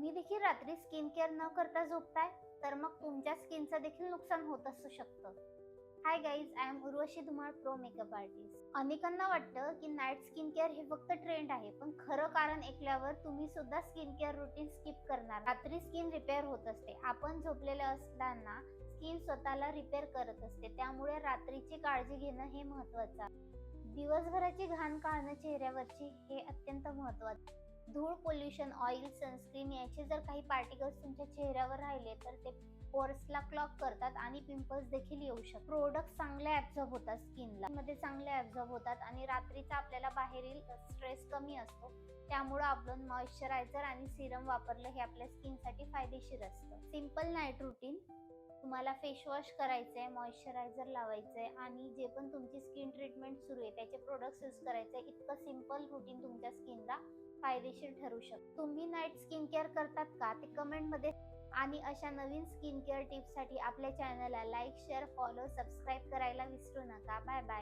तुम्ही देखील रात्री स्किन केअर न करता झोपताय तर मग तुमच्या स्किनचं देखील नुकसान होत असू शकतं. Hi guys, I am Urvashi Dhumal, pro makeup artist. अनेकांना वाटतं की नाईट स्किन केअर हे फक्त ट्रेंड आहे, पण खरं कारण ऐकल्यावर तुम्ही सुद्धा स्किन केअर रुटीन स्किप करणार. रात्री स्किन रिपेअर होत असते. आपण झोपलेले असताना स्किन स्वतःला रिपेअर करत असते, त्यामुळे रात्रीची काळजी घेणं हे महत्वाचं आहे. दिवसभराची घाण काढणं चेहऱ्यावरची हे अत्यंत महत्वाचं. धूळ, पोल्युशन, ऑइल, सनस्क्रीन याचे जर काही पार्टिकल्स तुमच्या चेहऱ्यावर राहिले तर ते पोर्सला क्लॉग करतात आणि पिंपल्स देखील येऊ शकतात. प्रोडक्ट चांगले ऍब्झॉर्ब होतात, स्किनला मध्ये चांगले ऍब्झॉर्ब होतात आणि रात्रीचा आपल्याला बाहेरील स्ट्रेस कमी असतो, त्यामुळे आपण मॉइश्चरायझर आणि सिरम वापरलं हे आपल्या स्किनसाठी फायदेशीर असतं. Simple night routine. तुम्हाला फेस वॉश करायचंय, मॉइश्चरायझर लावायचंय आणि जे पण तुमची स्किन ट्रीटमेंट सुरू आहे त्याचे प्रोडक्ट्स यूज करायचे. इतकं सिंपल रुटीन तुमच्या स्किनला फायदेशीर ठरू शकतं. तुम्ही नाईट स्किन केअर करतात का ते कमेंट मध्ये. आणि अशा नवीन स्किन केअर टिप्ससाठी आपल्या चॅनलला लाईक, शेअर, फॉलो, सबस्क्राईब करायला विसरू नका. Bye bye.